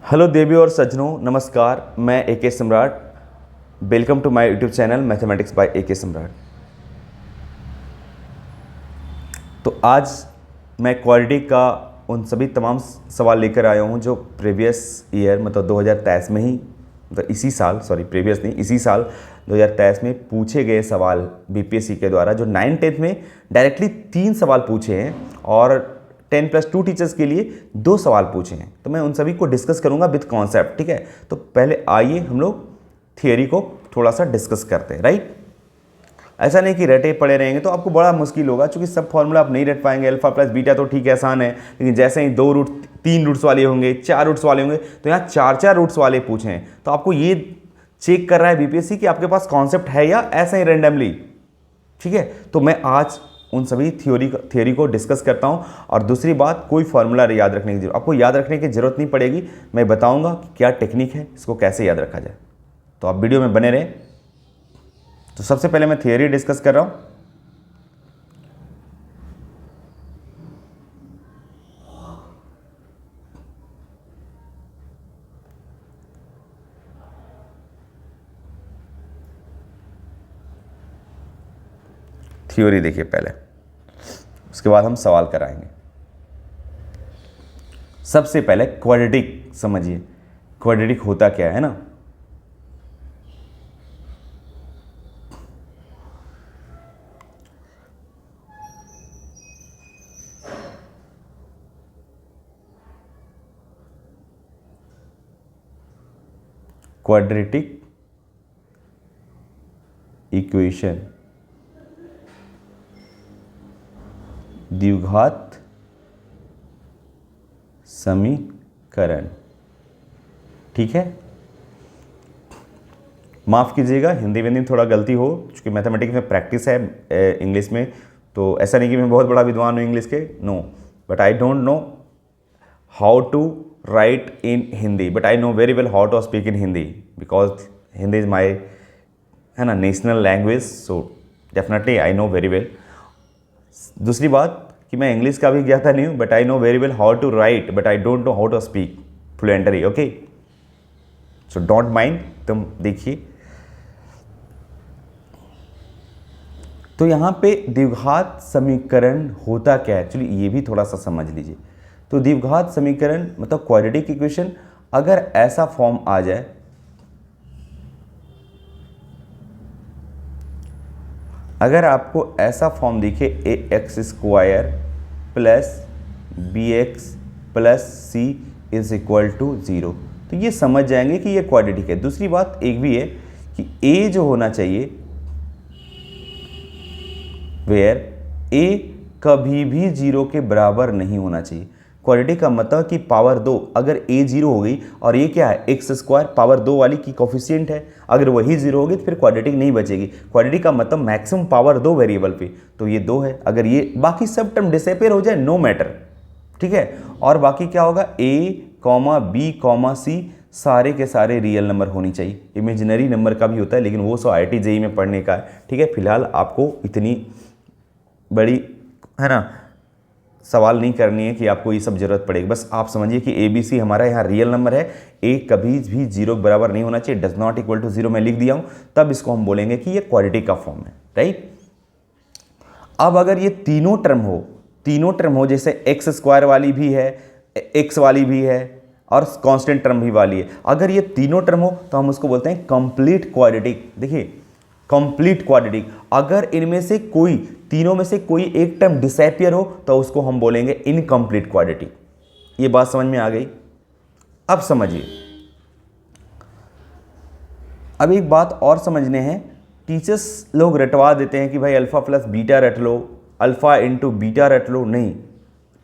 Hello देवी और सज्जनों, नमस्कार। मैं A K. Samrat. Welcome to my YouTube channel mathematics by A K. Samrat. तो आज मैं क्वाड्रेटिक का उन सभी तमाम सवाल लेकर आया हूं जो प्रीवियस ईयर मतलब 2023 में ही मतलब इसी साल प्रीवियस नहीं इसी साल 2023 में पूछे गए सवाल बीपीएससी के द्वारा, जो 9th-10th में डायरेक्टली 3 सवाल पूछे हैं और 10+2 टीचर्स के लिए 2 सवाल पूछे हैं। तो मैं उन सभी को डिस्कस करूंगा विद कॉन्सेप्ट। ठीक है, तो पहले आइए हम लोग थियोरी को थोड़ा सा डिस्कस करते हैं। राइट, ऐसा नहीं कि रटे पड़े रहेंगे तो आपको बड़ा मुश्किल होगा, क्योंकि सब फॉर्मूला आप नहीं रट पाएंगे। अल्फा प्लस बीटा तो ठीक है, आसान है, लेकिन जैसे ही 2 रूट 3 रूट्स वाले होंगे, 4 रूट्स वाले होंगे, तो यहाँ 4 रूट्स वाले पूछे हैं। तो आपको ये चेक कर रहा है बीपीएससी कि आपके पास कॉन्सेप्ट है या ऐसा ही रैंडमली। ठीक है, तो मैं आज उन सभी थियोरी को डिस्कस करता हूं। और दूसरी बात, कोई फार्मूला याद रखने की जरूरत, आपको याद रखने की जरूरत नहीं पड़ेगी। मैं बताऊंगा कि क्या टेक्निक है, इसको कैसे याद रखा जाए। तो आप वीडियो में बने रहें। तो सबसे पहले मैं थियोरी डिस्कस कर रहा हूं। थ्योरी देखिए पहले, उसके बाद हम सवाल कराएंगे। सबसे पहले क्वाड्रेटिक समझिए, क्वाड्रेटिक होता क्या है ना। क्वाड्रेटिक इक्वेशन, द्विघात समीकरण। ठीक है, माफ़ कीजिएगा हिंदी में थोड़ा गलती हो, क्योंकि मैथमेटिक्स में प्रैक्टिस है इंग्लिश में। तो ऐसा नहीं कि मैं बहुत बड़ा विद्वान हूँ इंग्लिश के, no, but I don't know how to write in Hindi, but I know very well how to speak in Hindi, because Hindi is my है ना national language. So definitely I know very well. दूसरी बात कि मैं इंग्लिश का भी ज्ञाता नहीं हूँ, but I know very well how to write, but I don't know how to speak fluently. Okay, so don't mind. तुम देखिए, तो यहाँ पे द्विघात समीकरण होता क्या है, एक्चुअली ये भी थोड़ा सा समझ लीजिए। तो द्विघात समीकरण मतलब क्वाड्रेटिक इक्वेशन, अगर ऐसा फॉर्म आ जाए, अगर आपको ऐसा फॉर्म दिखे ax² plus bx plus c is equal to 0, तो ये समझ जाएंगे कि ये क्वाड्रेटिक है। दूसरी बात एक भी है कि a जो होना चाहिए, वेयर a कभी भी 0 के बराबर नहीं होना चाहिए। क्वाड्रेटिक का मतलब कि पावर 2, अगर a 0 हो गई और ये क्या है x² पावर 2 वाली की कोफिशिएंट है, अगर वही 0 होगी तो फिर क्वाड्रेटिक नहीं बचेगी। क्वाड्रेटिक का मतलब मैक्सिमम पावर 2 वेरिएबल पे, तो ये 2 है। अगर ये बाकी सब टर्म डिसअपीयर हो जाए, नो मैटर। ठीक है, और बाकी क्या होगा, a, b, c सारे के सारे रियल नंबर होनी चाहिए। इमेजिनरी नंबर का भी होता है, लेकिन वो सब IIT JEE में पढ़ने का है। ठीक है, फिलहाल आपको इतनी बड़ी है ना सवाल नहीं करनी है कि आपको ये सब जरूरत पड़ेगी। बस आप समझिए कि ABC हमारा यहाँ रियल नंबर है, a कभी भी 0 के बराबर नहीं होना चाहिए, डज नॉट इक्वल टू 0 मैं लिख दिया हूँ, तब इसको हम बोलेंगे कि ये क्वाड्रेटिक का फॉर्म है। राइट, अब अगर ये तीनों टर्म हो, जैसे x² वाली भी है, x वाली भी है और कांस्टेंट टर्म भी वाली है, अगर ये तीनों टर्म हो तो हम उसको बोलते हैं कंप्लीट क्वाड्रेटिक। देखिए, कंप्लीट क्वाड्रेटिक। अगर इनमें से कोई, तीनों में से कोई एक टर्म डिसअपीयर हो तो उसको हम बोलेंगे इनकम्प्लीट क्वाड्रेटिक। ये बात समझ में आ गई? अब समझिए, अब एक बात और समझने हैं। टीचर्स लोग रटवा देते हैं कि भाई अल्फा प्लस बीटा रट लो, अल्फा इंटू बीटा रट लो। नहीं,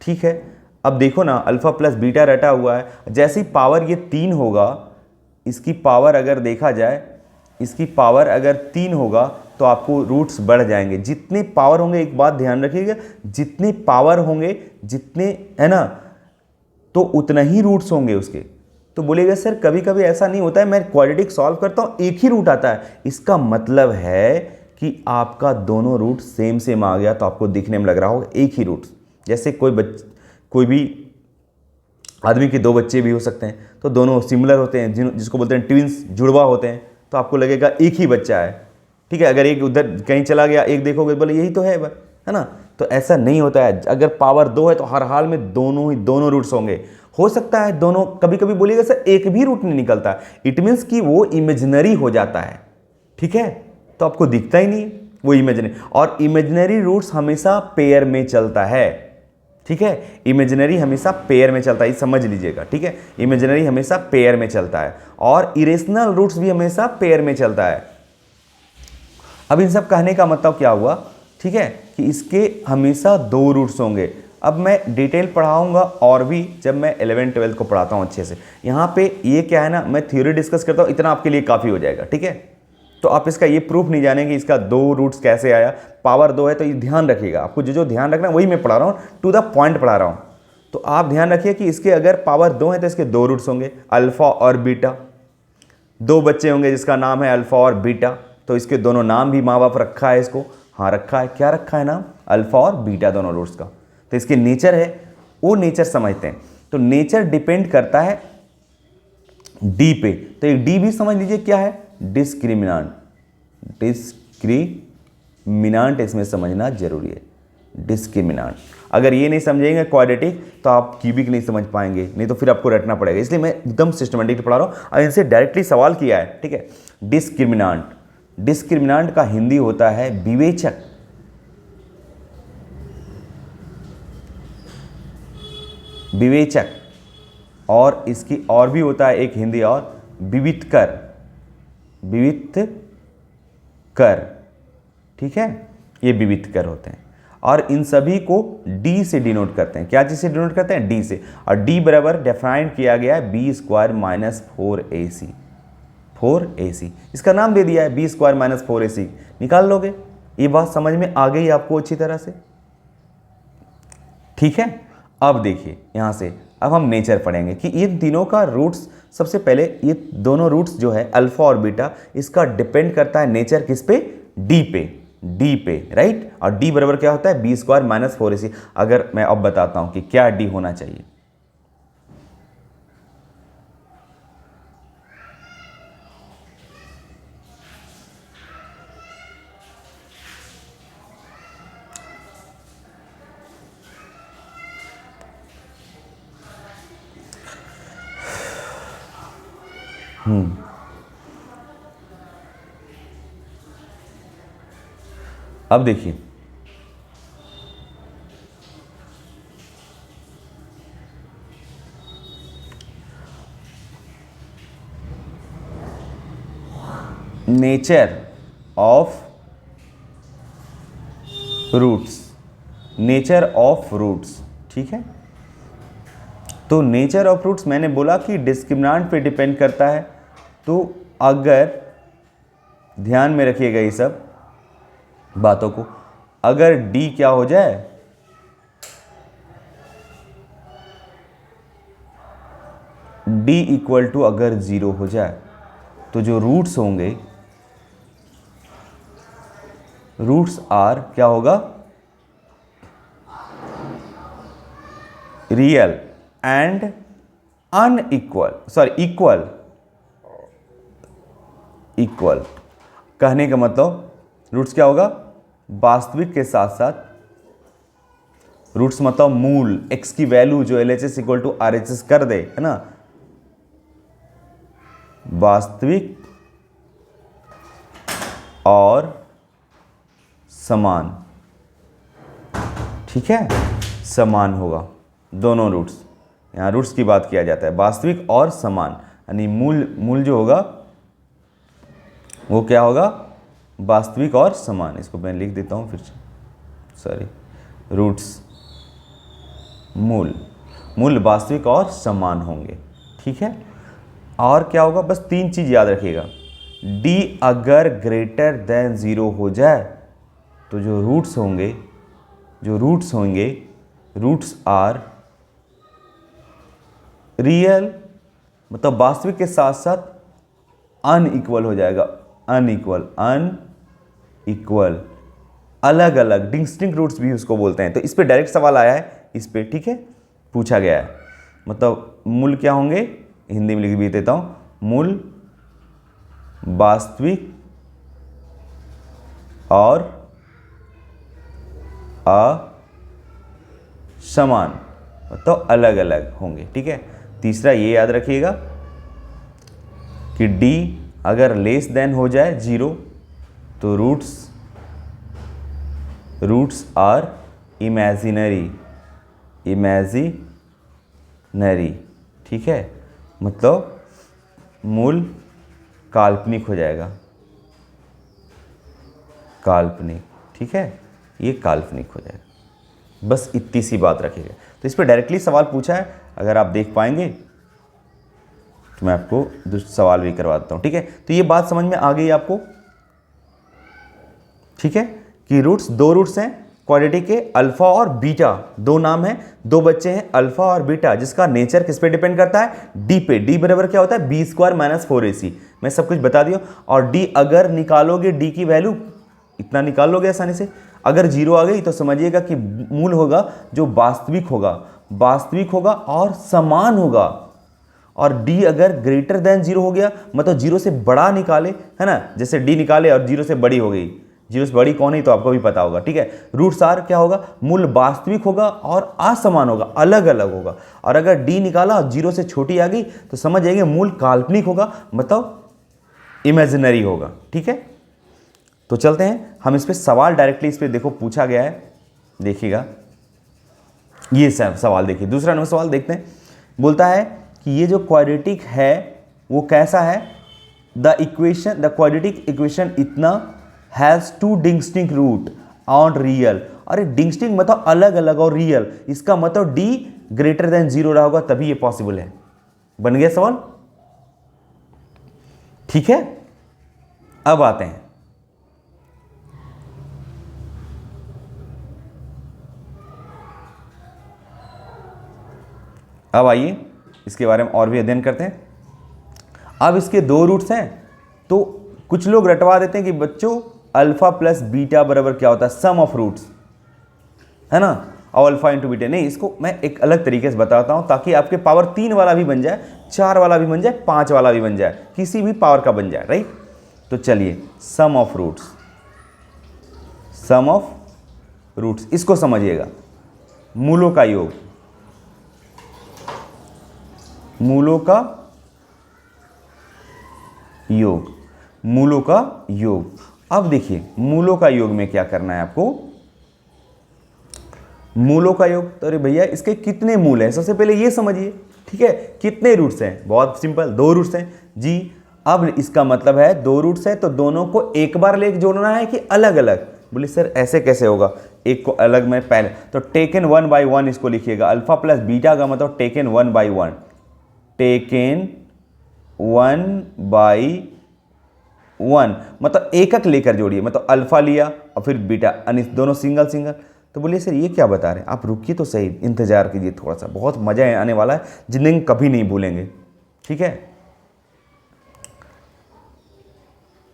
ठीक है, अब देखो ना, अल्फा प्लस बीटा रटा हुआ है, जैसी पावर ये 3 होगा, इसकी पावर अगर देखा जाए, इसकी पावर अगर 3 होगा तो आपको रूट्स बढ़ जाएंगे। जितने पावर होंगे, एक बात ध्यान रखिएगा, जितने पावर होंगे, जितने है ना, तो उतना ही रूट्स होंगे उसके। तो बोलेगा सर कभी कभी ऐसा नहीं होता है, मैं क्वाड्रेटिक सॉल्व करता हूँ एक ही रूट आता है। इसका मतलब है कि आपका दोनों रूट सेम आ गया, तो आपको दिखने में लग रहा होगा एक ही रूट। जैसे कोई भी आदमी के दो बच्चे भी हो सकते हैं, तो दोनों सिमिलर होते हैं, जिसको बोलते हैं ट्विंस, जुड़वा होते हैं, तो आपको लगेगा एक ही बच्चा है, ठीक है। अगर एक उधर कहीं चला गया, एक देखोगे बोले यही तो है ना। तो ऐसा नहीं होता है। अगर पावर 2 है तो हर हाल में दोनों रूट्स होंगे। हो सकता है दोनों, कभी कभी बोलिएगा सर एक भी रूट नहीं निकलता, इट मीन्स कि वो इमेजिनरी हो जाता है, ठीक है। तो आपको दिखता ही नहीं वो इमेजिनरी, और इमेजिनरी रूट्स हमेशा पेयर में चलता है, ठीक है। इमेजिनरी हमेशा पेयर में चलता है, समझ लीजिएगा, ठीक है। इमेजिनरी हमेशा पेयर में चलता है, और इरेशनल रूट्स भी हमेशा पेयर में चलता है। अब इन सब कहने का मतलब क्या हुआ, ठीक है, कि इसके हमेशा दो रूट्स होंगे। अब मैं डिटेल पढ़ाऊंगा और भी जब मैं 11th 12th को पढ़ाता हूँ अच्छे से। यहाँ पे ये क्या है ना, मैं थ्योरी डिस्कस करता हूँ, इतना आपके लिए काफ़ी हो जाएगा, ठीक है। तो आप इसका ये प्रूफ नहीं जानेंगे इसका दो रूट्स कैसे आया, पावर 2 है, तो ये ध्यान रखिएगा। आपको जो ध्यान रखना है वही मैं पढ़ा रहा हूँ, टू द पॉइंट पढ़ा रहा हूँ। तो आप ध्यान रखिए कि इसके अगर पावर 2 है तो इसके दो रूट्स होंगे, अल्फा और बीटा। दो बच्चे होंगे जिसका नाम है अल्फा और बीटा, तो इसके दोनों नाम भी माँ बाप रखा है इसको, हाँ रखा है। क्या रखा है नाम? अल्फा और बीटा, दोनों रूट्स का। तो इसके नेचर है, वो नेचर समझते हैं। तो नेचर डिपेंड करता है डी पे। तो एक डी भी समझ लीजिए क्या है, डिस्क्रिमिनांट। डिस्क्रिमिनांट इसमें समझना जरूरी है, डिस्क्रिमिनांट। अगर ये नहीं समझेंगे क्वाड्रेटिक तो आप क्यूबिक नहीं समझ पाएंगे, नहीं तो फिर आपको रटना पड़ेगा। इसलिए मैं एकदम सिस्टमेटिक पढ़ा रहा हूँ, और इनसे डायरेक्टली सवाल किया है, ठीक है। डिस्क्रिमिनांट, डिस्क्रिमिनांट का हिंदी होता है विवेचक। विवेचक, और इसकी और भी होता है एक हिंदी और, विवितकर, विवितकर, ठीक है। ये विवितकर होते हैं, और इन सभी को डी से डिनोट करते हैं। क्या चीज से डिनोट करते हैं? डी से। और डी बराबर डिफाइन किया गया है B square minus 4ac, 4ac इसका नाम दे दिया है, बी स्क्वायर माइनस 4ac। निकाल लोगे, ये बात समझ में आ गई आपको अच्छी तरह से, ठीक है। अब देखिए यहाँ से, अब हम नेचर पढ़ेंगे कि इन तीनों का रूट्स, सबसे पहले ये दोनों रूट्स जो है अल्फा और बीटा, इसका डिपेंड करता है नेचर किस पे? डी पे, डी पे, राइट। और डी बराबर क्या होता है? B square minus 4ac। अगर मैं अब बताता हूं कि क्या डी होना चाहिए, अब देखिए nature of roots, nature of roots, ठीक है। तो नेचर ऑफ रूट्स मैंने बोला कि डिस्क्रिमिनांट पे डिपेंड करता है। तो अगर ध्यान में रखिएगा ये सब बातों को, अगर डी क्या हो जाए, डी इक्वल टू अगर 0 हो जाए, तो जो रूट्स होंगे, रूट्स आर क्या होगा? Real and unequal, sorry equal, equal कहने का मतलब रूट्स क्या होगा? वास्तविक के साथ साथ, रूट्स मतलब मूल, x की वैल्यू जो LHS इक्वल टू RHS कर दे, है ना, वास्तविक और समान, ठीक है, समान होगा दोनों रूट्स। यहाँ रूट्स की बात किया जाता है, वास्तविक और समान, यानी मूल जो होगा वो क्या होगा? वास्तविक और समान। इसको मैं लिख देता हूँ फिर से, सॉरी, रूट्स मूल वास्तविक और समान होंगे, ठीक है। और क्या होगा? बस 3 चीज़ याद रखिएगा। डी अगर ग्रेटर देन 0 हो जाए तो जो रूट्स होंगे, रूट्स आर रियल, मतलब वास्तविक के साथ साथ अनइक्वल हो जाएगा, अनइक्वल, अलग अलग, डिस्टिंक्ट रूट्स भी उसको बोलते हैं। तो इस पे डायरेक्ट सवाल आया है, इस पे, ठीक है, पूछा गया है। मतलब मूल क्या होंगे, हिंदी में लिख भी देता हूँ, मूल वास्तविक और असमान, तो अलग अलग होंगे। ठीक है, तीसरा ये याद रखिएगा कि d अगर लेस देन हो जाए 0 तो रूट्स आर इमेजिनरी। ठीक है, मतलब मूल काल्पनिक हो जाएगा, काल्पनिक। ठीक है, ये काल्पनिक हो जाएगा। बस इतनी सी बात रखिएगा। तो इस पर डायरेक्टली सवाल पूछा है, अगर आप देख पाएंगे तो मैं आपको दूसरा सवाल भी करवा देता हूँ। ठीक है, तो ये बात समझ में आ गई आपको। ठीक है, कि दो रूट्स हैं क्वाड्रेटिक के, अल्फा और बीटा, दो नाम हैं, दो बच्चे हैं अल्फा और बीटा, जिसका नेचर किस पे डिपेंड करता है, डी पे। डी बराबर क्या होता है, बी स्क्वायर माइनस 4ac। मैं सब कुछ बता दिया। और डी अगर निकालोगे, डी की वैल्यू इतना निकाल लोगे आसानी से। अगर 0 आ गई तो समझिएगा कि मूल होगा जो वास्तविक होगा और समान होगा। और d अगर ग्रेटर देन 0 हो गया, मतलब 0 से बड़ा निकाले, है ना, जैसे d निकाले और 0 से बड़ी हो गई, 0 से बड़ी कौन है तो आपको भी पता होगा। ठीक है, रूट्स आर क्या होगा, मूल वास्तविक होगा और असमान होगा, अलग अलग होगा। और अगर d निकाला और 0 से छोटी आ गई तो समझ जाइए मूल काल्पनिक होगा, मतलब इमेजिनरी होगा। ठीक है, तो चलते हैं हम इस पे सवाल डायरेक्टली इस पे देखो पूछा गया है, देखिएगा ये सवाल देखिए। दूसरा नंबर सवाल देखते हैं। बोलता है कि ये जो क्वाड्रेटिक है वो कैसा है, द क्वाड्रेटिक इक्वेशन इतना has 2 distinct root on real. अरे डिस्टिंक्ट मतलब अलग अलग और रियल, इसका मतलब d ग्रेटर देन 0 रहा होगा तभी ये पॉसिबल है। बन गया सवाल। ठीक है, अब आते हैं अब आइए इसके बारे में और भी अध्ययन करते हैं। अब इसके 2 रूट्स हैं, तो कुछ लोग रटवा देते हैं कि बच्चों अल्फा प्लस बीटा बराबर क्या होता है, सम ऑफ रूट्स, है ना, और अल्फा इंटू बीटा। नहीं, इसको मैं एक अलग तरीके से बताता हूं ताकि आपके पावर 3 वाला भी बन जाए, 4 वाला भी बन जाए, 5 वाला भी बन जाए, किसी भी पावर का बन जाए, राइट। तो चलिए, सम ऑफ रूट्स, इसको समझिएगा, मूलों का योग, मूलों का योग। अब देखिए मूलों का योग में क्या करना है आपको, मूलों का योग। तो अरे भैया इसके कितने मूल हैं, सबसे पहले ये समझिए। ठीक है, कितने रूट्स हैं, बहुत सिंपल, 2 रूट्स हैं जी। अब इसका मतलब है 2 रूट्स है तो दोनों को एक बार लेके जोड़ना है कि अलग अलग। बोले सर ऐसे कैसे होगा, एक को अलग में पहले तो टेकन 1 by 1 इसको लिखिएगा। अल्फा प्लस बीटा का मतलब टेकन 1 by 1, टेकन 1 by 1 मतलब एक लेकर जोड़िए, मतलब अल्फा लिया और फिर बीटा, यानी दोनों सिंगल सिंगल। तो बोलिए सर ये क्या बता रहे हैं आप, रुकिए तो सही, इंतजार कीजिए थोड़ा सा, बहुत मजा आने वाला है, जिंदगी में कभी नहीं भूलेंगे। ठीक है,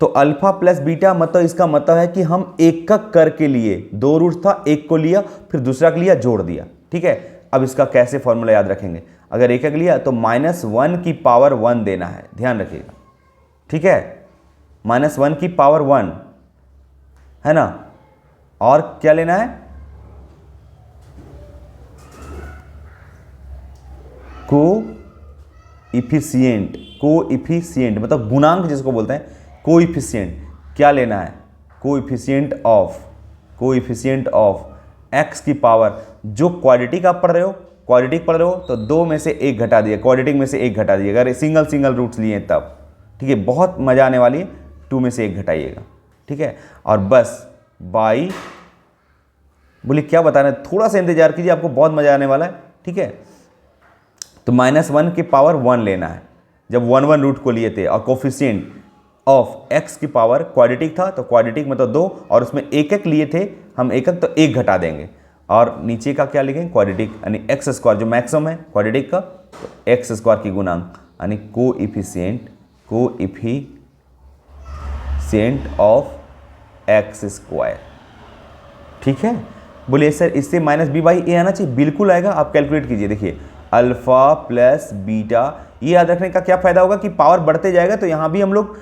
तो अल्फा प्लस बीटा मतलब इसका मतलब है कि हम एक करके लिए, 2 रूट था, एक को लिया फिर दूसरा को लिया, जोड़ दिया। ठीक है, अब इसका कैसे फॉर्मूला याद रखेंगे, अगर एक लिया तो -1 की पावर 1 देना है, ध्यान रखिएगा। ठीक है, -1 की पावर 1 है ना, और क्या लेना है, कोइफिशिएंट मतलब गुणांक जिसको बोलते हैं, कोइफिशिएंट क्या लेना है, कोइफिशिएंट ऑफ x की पावर, जो क्वाड्रेटिक आप पढ़ रहे हो तो 2 में से 1 घटा दिए, क्वाड्रेटिक में से 1 घटा दिए, अगर सिंगल रूट्स लिए तब। ठीक है, बहुत मजा आने वाली है, 2 में से 1 घटाइएगा। ठीक है, और बस बाई, बोलिए क्या बता रहे हैं, थोड़ा सा इंतजार कीजिए, आपको बहुत मजा आने वाला है। ठीक है, तो -1 की पावर 1 लेना है, जब 1 रूट को लिए थे, और कोफिशिएंट ऑफ x की पावर क्वाड्रेटिक था तो क्वाड्रेटिक मतलब 2, और उसमें एक लिए थे हम, एक तो 1 घटा देंगे, और नीचे का क्या लिखेंगे, क्वाड्रेटिक यानी एक्स स्क्वायर जो मैक्सिमम है क्वाड्रेटिक का, तो एक्स स्क्वायर की गुणांक यानी कोइफिशिएंट ऑफ एक्स स्क्वायर। ठीक है, बोलिए सर इससे -b/a आना चाहिए, बिल्कुल आएगा, आप कैलकुलेट कीजिए। देखिए अल्फ़ा प्लस बीटा। ये याद रखने का क्या फ़ायदा होगा कि पावर बढ़ते जाएगा तो यहाँ भी हम लोग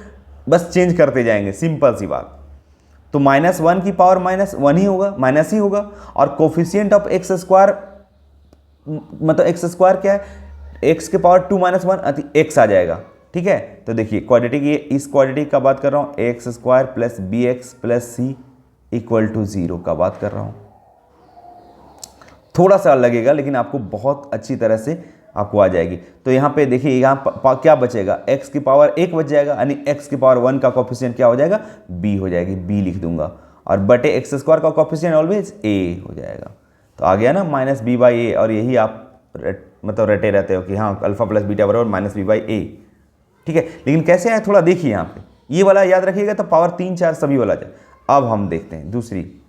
बस चेंज करते जाएंगे, सिंपल सी बात। तो -1 की पावर -1 ही होगा, माइनस ही होगा। और कोफिशिएंट ऑफ एक्स स्क्वायर, मतलब एक्स स्क्वायर क्या है, एक्स के पावर 2 - 1 एक्स आ जाएगा। ठीक है, तो देखिए क्वाड्रेटिक, ये इस क्वाड्रेटिक का बात कर रहा हूँ, X square plus B X plus C equal to 0 का बात कर रहा हूँ। थोड़ा सा लगेगा लेकिन आपको बहुत अच्छी तरह से आपको आ जाएगी। तो यहाँ पे देखिए, यहाँ क्या बचेगा, x की पावर 1 बच जाएगा, यानी x की पावर 1 का कोफिशिएंट क्या हो जाएगा, b हो जाएगी, b लिख दूंगा। और बटे एक्स स्क्वायर का कोफिशिएंट ऑलवेज a हो जाएगा। तो आ गया ना -b/a। और यही आप मतलब रटे रहते हो कि हाँ अल्फा प्लस बीटा बराबर -b/a। ठीक है, लेकिन कैसे आया थोड़ा देखिए, यहाँ पे ये वाला याद रखिएगा तो पावर 3 4 सभी वाला जाए। अब हम देखते हैं दूसरी,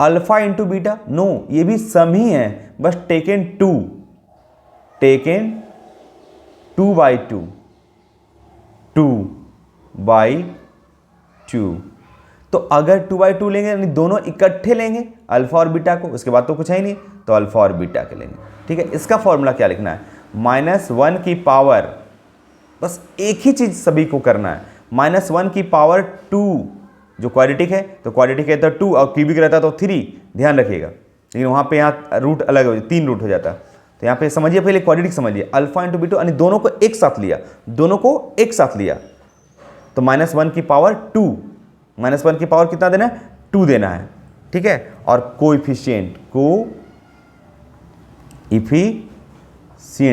अल्फा इंटू बीटा। नो, ये भी सम ही है, बस टेकन 2 बाई 2। तो अगर 2/2 लेंगे यानी दोनों इकट्ठे लेंगे अल्फा और बीटा को, उसके बाद तो कुछ है ही नहीं, तो अल्फा और बीटा के लेंगे। ठीक है, इसका फॉर्मूला क्या लिखना है, -1 की पावर, बस एक ही चीज सभी को करना है, -1 की पावर 2 जो क्वाड्रेटिक है, तो क्वाड्रेटिक है तो 2 और क्यूबिक रहता तो 3, ध्यान रखिएगा। लेकिन वहाँ पे यहाँ रूट अलग हो, 3 रूट हो जाता। तो यहाँ पे समझिए, पहले क्वाड्रेटिक समझिए, अल्फा इंटू बीटा, यानी दोनों को एक साथ लिया, तो -1 की पावर 2, -1 की पावर कितना देना है, 2 देना है। ठीक है, और कोएफिशिएंट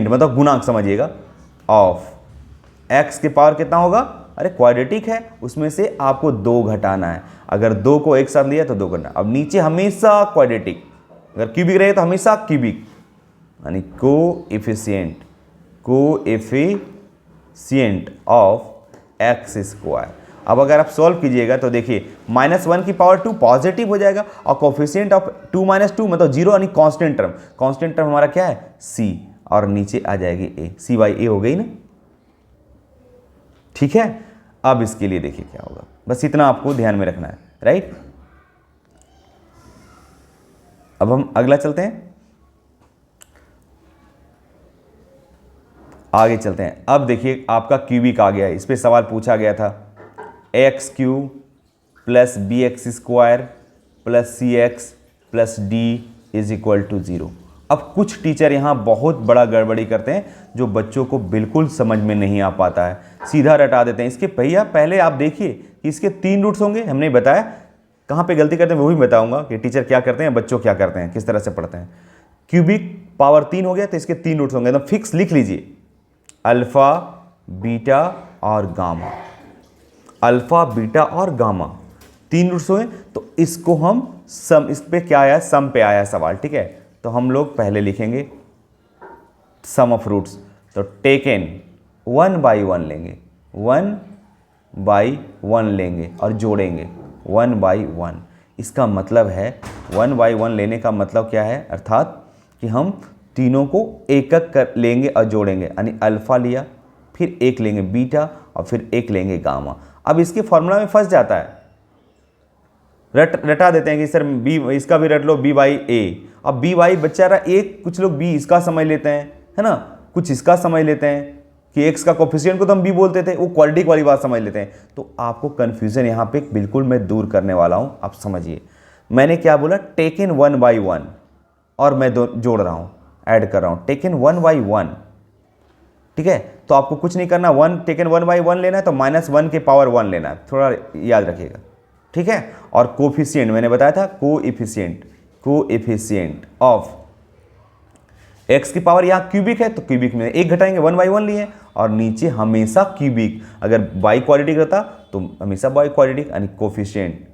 मतलब गुणांक समझिएगा, ऑफ x की पावर कितना होगा, अरे क्वाड्रेटिक है उसमें से आपको 2 घटाना है। अगर 2 को एक साथ लिया तो 2 करना। अब नीचे हमेशा क्वाड्रेटिक, अगर क्यूबिक रहे तो हमेशा क्यूबिक, यानी कोएफिशिएंट ऑफ एक्स स्क्वायर। अब अगर आप सॉल्व कीजिएगा तो देखिए -1 की पावर 2 पॉजिटिव हो जाएगा, और कोएफिशिएंट ऑफ 2 - 2 मतलब 0, यानी कांस्टेंट टर्म हमारा क्या है, c, और नीचे आ जाएगी a, c/a हो गई ना। ठीक है, अब इसके लिए देखिए क्या होगा, बस इतना आपको ध्यान में रखना है, राइट। अब हम अगला चलते हैं, आगे चलते हैं। अब देखिए आपका क्यूबिक आ गया है, इस पे सवाल पूछा गया था, x³ plus bx² plus cx plus d is equal to 0। अब कुछ टीचर यहाँ बहुत बड़ा गड़बड़ी करते हैं, जो बच्चों को बिल्कुल समझ में नहीं आ पाता है, सीधा रटा देते हैं। इसके भैया पहले आप देखिए कि इसके 3 रूट्स होंगे, हमने बताया कहाँ पे गलती करते हैं, वो भी बताऊंगा कि टीचर क्या करते हैं, बच्चों क्या करते हैं, किस तरह से पढ़ते हैं। क्यूबिक पावर 3 हो गया तो इसके 3 रूट्स होंगे, एकदम फिक्स लिख लीजिए, अल्फा बीटा और गामा। अल्फा बीटा और गामा 3 रूट्स हुए, तो इसको हम सम, इस पे क्या आया, सम पे आया सवाल। ठीक है, तो हम लोग पहले लिखेंगे सम ऑफ रूट्स, तो टेकन 1/1 लेंगे, 1/1 लेंगे और जोड़ेंगे 1/1। इसका मतलब है 1/1 लेने का मतलब क्या है, अर्थात कि हम तीनों को एक एक कर लेंगे और जोड़ेंगे, यानी अल्फा लिया, फिर एक लेंगे बीटा और फिर एक लेंगे गामा। अब इसके फॉर्मूला में फंस जाता है, रटा देते हैं कि सर बी, इसका भी रट लो b/a। अब b/, बेचारा एक, कुछ लोग b इसका समझ लेते हैं, है ना, कुछ इसका समझ लेते हैं कि x का कोफिशिएंट को तो हम b बोलते थे, वो क्वाड्रेटिक वाली बात समझ लेते हैं। तो आपको कन्फ्यूजन यहाँ पे बिल्कुल मैं दूर करने वाला हूँ। आप समझिए मैंने क्या बोला, टेकन 1/1 और मैं जोड़ रहा हूँ, ऐड कर रहा हूँ, टेकन 1/1। ठीक है, तो आपको कुछ नहीं करना, टेकन 1/1 लेना है तो -1 के पावर 1 लेना है, थोड़ा याद रखिएगा। ठीक है, और कोफिशिएंट मैंने बताया था, कोएफिशिएंट ऑफ x की पावर, यहाँ क्यूबिक है तो क्यूबिक में एक घटाएंगे, 1/1 लिए, और नीचे हमेशा क्यूबिक, अगर बाई क्वाड्रेटिक रहता तो हमेशा बाई क्वाड्रेटिक, यानी कोएफिशिएंट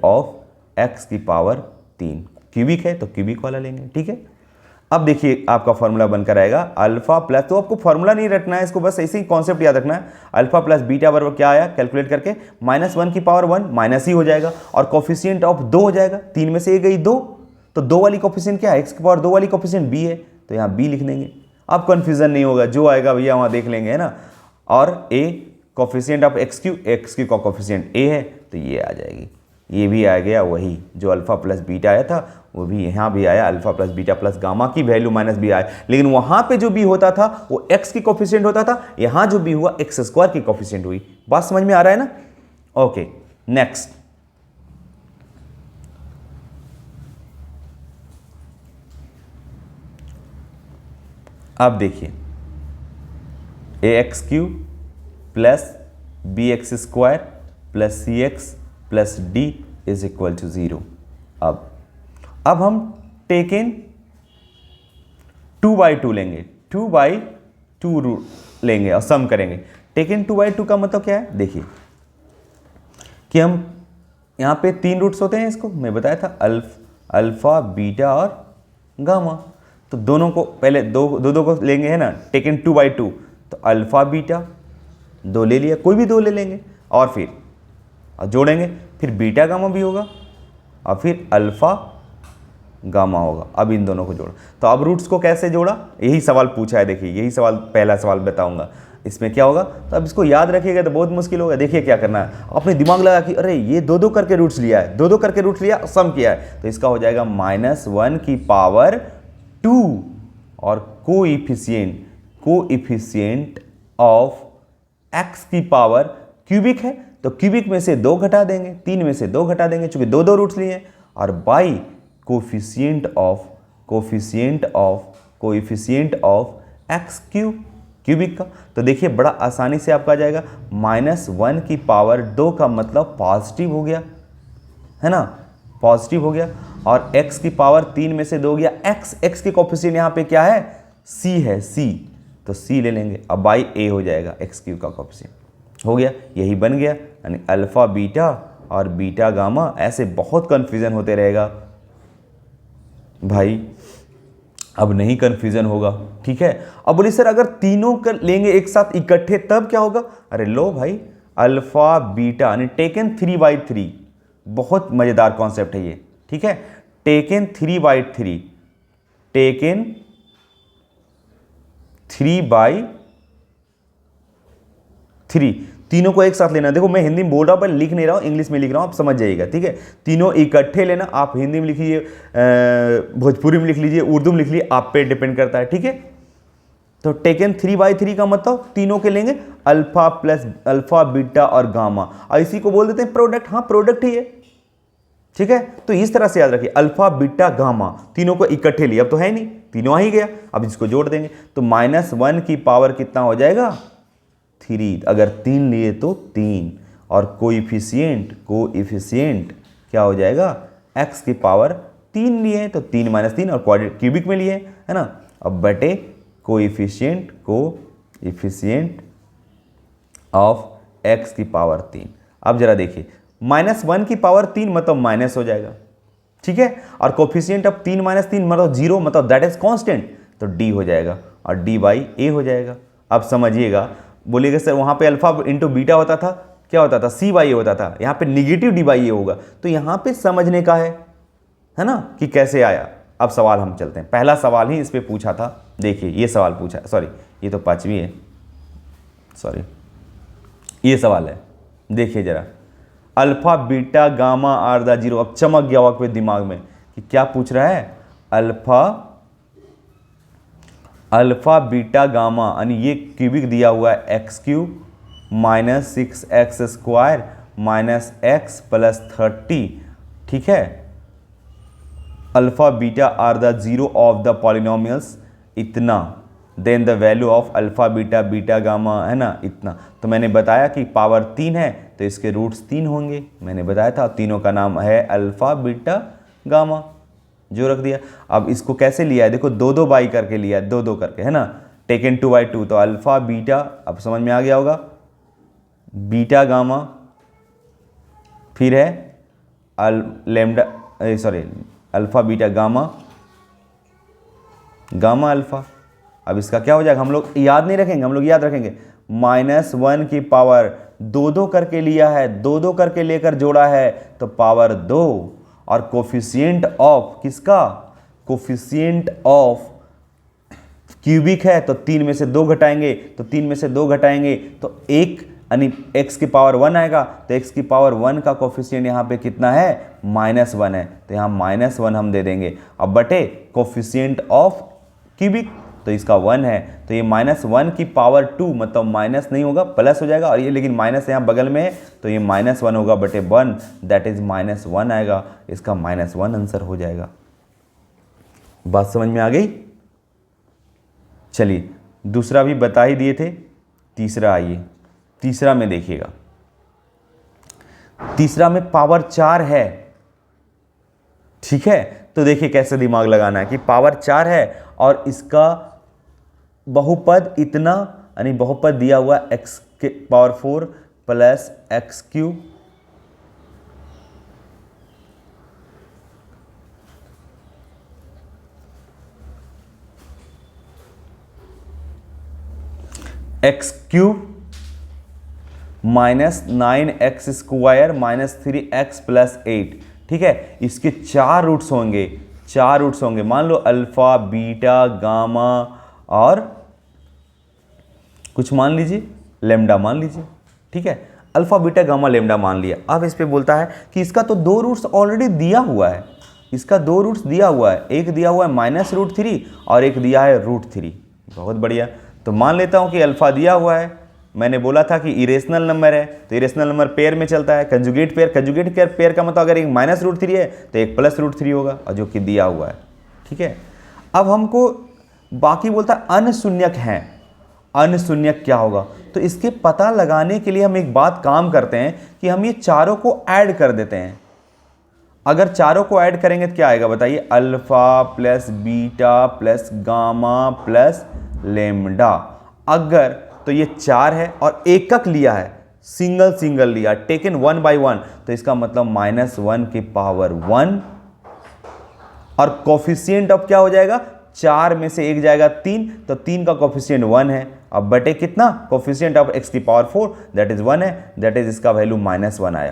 ऑफ x की पावर 3, क्यूबिक है तो क्यूबिक वाला लेंगे। ठीक है, अब देखिए आपका फॉर्मूला बनकर आएगा अल्फा प्लस, तो आपको फॉर्मूला नहीं रटना है, इसको बस ऐसे ही कॉन्सेप्ट याद रखना है, अल्फा प्लस बीटा बराबर क्या आया, कैलकुलेट करके -1 की पावर 1 माइनस ही हो जाएगा, और कोफिशिएंट ऑफ 2 हो जाएगा, 3 में से एक गई 2, तो 2 वाली कोफिशिएंट क्या है, x की पावर 2 वाली कोफिशिएंट b है, तो यहाँ b लिख देंगे। अब कन्फ्यूजन नहीं होगा, जो आएगा भैया वहाँ देख लेंगे, है ना। और a कोफिशिएंट ऑफ x की कोफिशिएंट a है तो ये आ जाएगी, ये भी आ गया वही जो अल्फ़ा प्लस बीटा आया था, वो भी यहाँ भी आया, alpha plus beta plus gamma की वैल्यू माइनस बी आया। लेकिन वहाँ पे जो बी होता था वो एक्स की कोफिशिएंट होता था, यहाँ जो बी हुआ एक्स स्क्वायर की कोफिशिएंट हुई। बात समझ में आ रहा है ना? Okay, next. अब देखिए A X cube plus B X square plus C X plus D is equal to 0। अब हम टेकन 2/2 लेंगे, 2/2 लेंगे और सम करेंगे। टेकन 2/2 का मतलब क्या है? देखिए कि हम यहाँ पे 3 रूट्स होते हैं, इसको मैं बताया था, अल्फा बीटा और गामा। तो दोनों को पहले दो को लेंगे, है ना, टेकन 2/2, तो अल्फा बीटा 2 ले लिया, कोई भी 2 ले लेंगे और फिर जोड़ेंगे, फिर बीटा गामा भी होगा और फिर अल्फा गामा होगा। अब इन दोनों को जोड़ा, तो अब रूट्स को कैसे जोड़ा, यही सवाल पूछा है। देखिए यही सवाल, पहला सवाल बताऊंगा इसमें क्या होगा। तो अब इसको याद रखिएगा तो बहुत मुश्किल होगा। देखिए क्या करना है, अपने दिमाग लगा कि अरे ये 2 करके रूट्स लिया है, 2 करके रूट्स लिया, सम किया है, तो इसका हो जाएगा -1 की पावर 2 और कोएफिशिएंट ऑफ x की पावर क्यूबिक है, तो क्यूबिक में से 2 घटा देंगे, 3 में से 2 घटा देंगे, चूंकि 2 रूट्स लिए हैं, और by coefficient of x cubic का। तो देखिए बड़ा आसानी से आपका आ जाएगा, -1 की पावर 2 का मतलब पॉजिटिव हो गया, है ना, पॉजिटिव हो गया, और x की पावर 3 में से 2 गया। x के कोएफिशिएंट यहाँ पे क्या है? c है, c, तो c ले लेंगे, अब बाई a हो जाएगा x क्यूब का कोएफिशिएंट। हो गया, यही बन गया, यानी अल्फा बीटा और बीटा गामा। ऐसे बहुत कन्फ्यूजन होते रहेगा भाई, अब नहीं कन्फ्यूजन होगा, ठीक है। अब बोलिए सर अगर तीनों कर लेंगे एक साथ इकट्ठे तब क्या होगा? अरे लो भाई, अल्फा बीटा यानी टेकन 3/3, बहुत मजेदार कॉन्सेप्ट है ये, ठीक है। टेकन 3/3, टेकन 3/3, तीनों को एक साथ लेना। देखो मैं हिंदी में बोल रहा हूं पर लिख नहीं रहा हूं, इंग्लिश में लिख रहा हूं, आप समझ जाइएगा, ठीक है। तीनों इकट्ठे लेना, आप हिंदी में लिख लीजिए, भोजपुरी में लिख लीजिए, उर्दू में लिख लीजिए, आप पे डिपेंड करता है, ठीक है। तो टेकन 3/3 का मतलब तीनों के लेंगे, अल्फा प्लस अल्फा बीटा और गामा, और इसी को बोल देते हैं प्रोडक्ट। हाँ प्रोडक्ट ही है, ठीक है। तो इस तरह से याद रखिए, अल्फा बीटा गामा तीनों को इकट्ठे लिया, अब तो है नहीं, तीनों आ ही गया, अब इसको जोड़ देंगे, तो -1 की पावर कितना हो जाएगा? 3। अगर 3 लिए तो 3, और कोएफिशिएंट क्या हो जाएगा? x की पावर 3 लिए तो 3 - 3, और क्यूबिक में लिए, है ना। अब बटे कोएफिशिएंट ऑफ x की पावर 3। अब जरा देखिए, -1 की पावर 3 मतलब माइनस हो जाएगा, ठीक है, और कोएफिशिएंट ऑफ 3 - 3 मतलब 0, मतलब दैट इज कांस्टेंट, तो d हो जाएगा और d/a हो जाएगा। अब समझिएगा, बोलिएगा सर वहाँ पे अल्फा इंटू बीटा होता था, क्या होता था? c/a होता था, यहाँ पे निगेटिव d/a होगा, तो यहाँ पे समझने का है ना, कि कैसे आया। अब सवाल हम चलते हैं, पहला सवाल ही इस पे पूछा था, देखिए ये सवाल पूछा, सॉरी ये तो 5वीं है, सॉरी ये सवाल है, देखिए जरा, alpha beta gamma are the 0। अब चमक गया आपके दिमाग में कि क्या पूछ रहा है, अल्फा बीटा गामा, यानी ये क्यूबिक दिया हुआ है x³ - 6x² - x + 30, ठीक है। Alpha beta are the 0 of the polynomials, इतना, then the value of alpha beta beta gamma, है ना, इतना। तो मैंने बताया कि पावर 3 है तो इसके रूट्स 3 होंगे, मैंने बताया था, तीनों का नाम है अल्फा बीटा गामा, जो रख दिया। अब इसको कैसे लिया है, देखो 2 बाई करके लिया है, 2 करके, है ना, टेकन 2/2, तो अल्फा बीटा, अब समझ में आ गया होगा, बीटा गामा, फिर है अल्फा बीटा गामा अल्फा। अब इसका क्या हो जाएगा, हम लोग याद नहीं रखेंगे, हम लोग याद रखेंगे, -1 की पावर 2 करके लिया है, 2 करके लेकर जोड़ा है तो पावर 2, और कोफिशिएंट ऑफ किसका? कोफिशिएंट ऑफ क्यूबिक है, तो 3 में से 2 घटाएंगे, तो 3 में से 2 घटाएंगे तो 1 यानी x की पावर 1 आएगा, तो x की पावर 1 का कोफिशिएंट यहाँ पे कितना है, -1 है, तो यहाँ -1 हम दे देंगे। अब बटे कोफिशिएंट ऑफ क्यूबिक, तो इसका 1 है, तो ये -1 की पावर 2 मतलब माइनस नहीं होगा, प्लस हो जाएगा, और ये लेकिन माइनस यहाँ बगल में है, तो ये -1 होगा बटे 1, दैट इज -1 आएगा, इसका -1 आंसर हो जाएगा। बात समझ में आ गई? चलिए दूसरा भी बता ही दिए थे, तीसरा आइए, तीसरा में देखिएगा, तीसरा में पावर 4 है, ठीक है। तो देखिए कैसे दिमाग लगाना है कि पावर 4 है और इसका बहुपद इतना, यानी बहुपद दिया हुआ x के power 4 plus x cube x cube minus 9x² minus 3x plus 8, ठीक है। इसके 4 रूट्स होंगे, 4 रूट्स होंगे, मान लो अल्फा, बीटा, गामा और कुछ मान लीजिए लेमडा मान लीजिए, ठीक है। अल्फा, बीटा, गामा, लेमडा मान लिया। अब इस पे बोलता है कि इसका तो 2 रूट्स ऑलरेडी दिया हुआ है, इसका 2 रूट्स दिया हुआ है, एक दिया हुआ है -√3 और एक दिया है √3। बहुत बढ़िया, तो मान लेता हूं कि अल्फा दिया हुआ है, मैंने बोला था कि इरेशनल नंबर है, तो इरेशनल नंबर पेयर में चलता है, कंजुगेट पेयर, कंजुगेट पेयर का मतलब अगर एक -√3 है तो एक +√3 होगा, और जो कि दिया हुआ है, ठीक है। अब हमको बाकी बोलता है अनशून्यक है, अनशून्यक क्या होगा, तो इसके पता लगाने के लिए हम एक बात काम करते हैं कि हम ये चारों को ऐड कर देते हैं। अगर चारों को ऐड करेंगे तो क्या आएगा बताइए, alpha plus beta plus gamma plus lambda. अगर तो ये 4 है और एकक लिया है, सिंगल सिंगल लिया, टेकन 1 बाय 1, तो इसका मतलब -1 की पावर 1 और कोफिशिएंट ऑफ क्या हो जाएगा, 4 में से एक जाएगा 3, तो 3 का कोफिशिएंट 1 है। अब बटे कितना, कोफिशिएंट ऑफ x की पावर 4 दैट इज 1 है, दैट इज इसका वैल्यू -1 आया।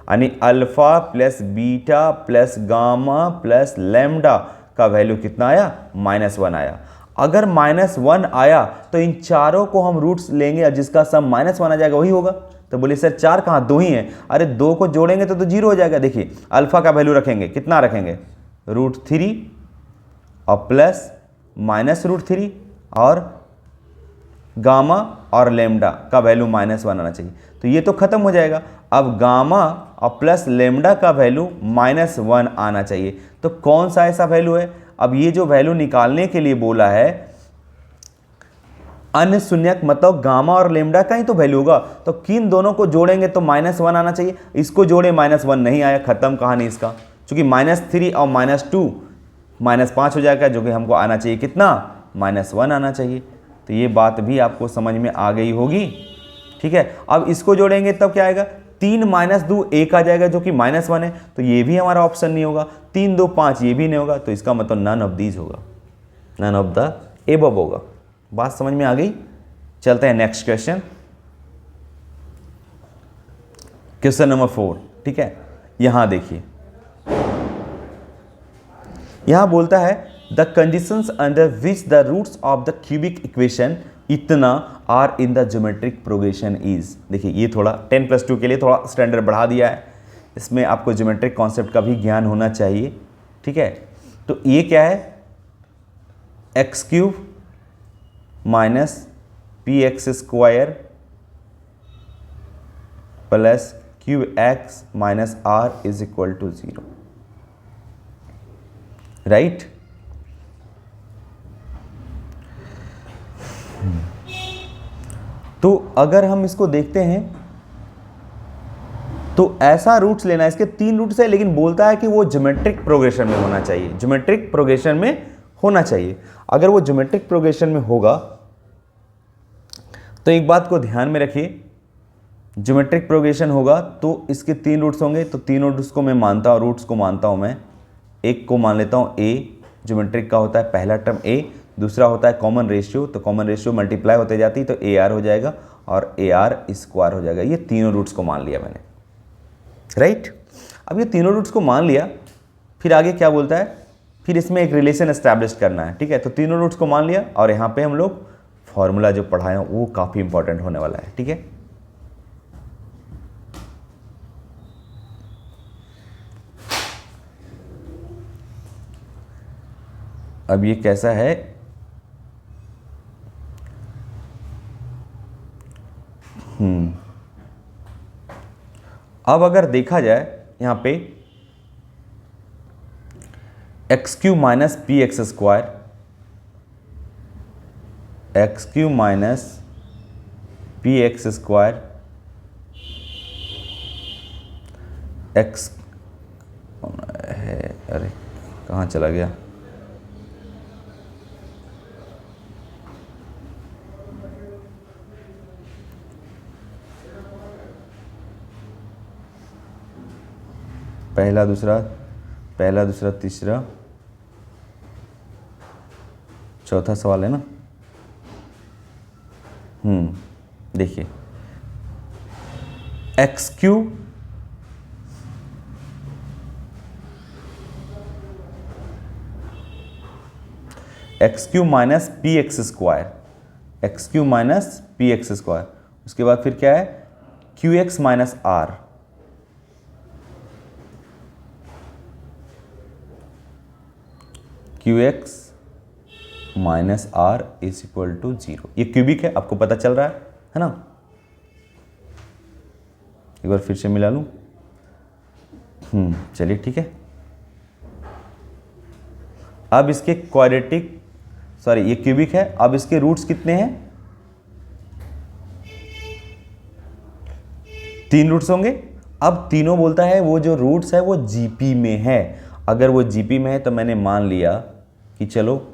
यानी alpha plus beta plus gamma plus lambda का वैल्यू कितना आया, -1 आया। अगर -1 आया तो इन चारों को हम रूट्स लेंगे, जिसका सम -1 आ जाएगा वही होगा। तो बोले सर 4 कहाँ, 2 ही हैं, अरे 2 को जोड़ेंगे तो 0 हो जाएगा। देखिए अल्फा का वैल्यू रखेंगे, कितना रखेंगे, √3 और प्लस -√3 और गामा और लेमडा का वैल्यू -1 आना चाहिए, तो ये तो खत्म हो जाएगा। अब गामा और प्लस लेमडा का वैल्यू -1 आना चाहिए, तो कौन सा ऐसा वैल्यू है। अब ये जो वैल्यू निकालने के लिए बोला है अनशून्यक, मतलब गामा और लेमडा का ही तो वैल्यू होगा, तो किन दोनों को जोड़ेंगे तो -1 आना चाहिए। इसको जोड़े -1 नहीं आया, खत्म कहानी इसका, क्योंकि -3 और -2 -5 हो जाएगा, जो कि हमको आना चाहिए कितना, -1 आना चाहिए। तो ये बात भी आपको समझ में आ गई होगी, ठीक है। अब इसको जोड़ेंगे तब क्या आएगा, 3 - 2 1 आ जाएगा, जो कि -1 है, तो ये भी हमारा ऑप्शन नहीं होगा। 3 2 5 ये भी नहीं होगा, तो इसका मतलब नन ऑफ दीज होगा, नन ऑफ द एबव होगा। बात समझ में आ गई। चलते हैं नेक्स्ट क्वेश्चन, क्वेश्चन नंबर 4, ठीक है। यहां देखिए, यहां बोलता है the conditions under which the roots of the cubic equation इतना are in the geometric progression is. देखिए ये थोड़ा 10+2 के लिए थोड़ा स्टैंडर्ड बढ़ा दिया है, इसमें आपको ज्योमेट्रिक कॉन्सेप्ट का भी ज्ञान होना चाहिए, ठीक है। तो ये क्या है, x³ minus px² plus qx minus r is equal to 0, right. तो अगर हम इसको देखते हैं तो ऐसा रूट्स लेना है, इसके 3 रूट्स है, लेकिन बोलता है कि वो ज्योमेट्रिक प्रोग्रेशन में होना चाहिए, ज्योमेट्रिक प्रोग्रेशन में होना चाहिए। अगर वो ज्योमेट्रिक प्रोग्रेशन में होगा तो एक बात को ध्यान में रखिए, ज्योमेट्रिक प्रोग्रेशन होगा तो इसके 3 रूट्स होंगे, तो तीनों रूट्स को मैं मानता हूँ, रूट्स को मानता हूँ मैं। एक को मान लेता हूँ a, ज्योमेट्रिक का होता है पहला टर्म a, दूसरा होता है कॉमन रेशियो, तो कॉमन रेशियो मल्टीप्लाई होते जाती है तो AR हो जाएगा और AR² हो जाएगा। ये तीनों रूट्स को मान लिया मैंने, राइट। अब ये तीनों रूट्स को मान लिया, फिर आगे क्या बोलता है, फिर इसमें एक रिलेशन एस्टैब्लिश करना है, ठीक है। तो तीनों रूट्स को मान लिया और यहाँ पे हम लोग फॉर्मूला जो पढ़ाए हैं वो काफ़ी इंपॉर्टेंट होने वाला है, ठीक है। अब ये कैसा है, अब अगर देखा जाए यहाँ पे x Q minus P X square, X Q minus P X square x है, अरे कहाँ चला गया, पहला दूसरा तीसरा चौथा सवाल है ना। देखिए X Q minus P X square, X Q minus P X square, उसके बाद फिर क्या है Q X minus R, Q X minus R is equal to 0। ये क्यूबिक है, आपको पता चल रहा है ना। एक बार फिर से मिला लूं, चलिए ठीक है। अब इसके क्वाड्रेटिक, सॉरी ये क्यूबिक है, अब इसके रूट्स कितने हैं, 3 रूट्स होंगे। अब तीनों बोलता है वो जो रूट्स है वो जीपी में है। अगर वो जीपी में है तो मैंने मान लिया कि चलो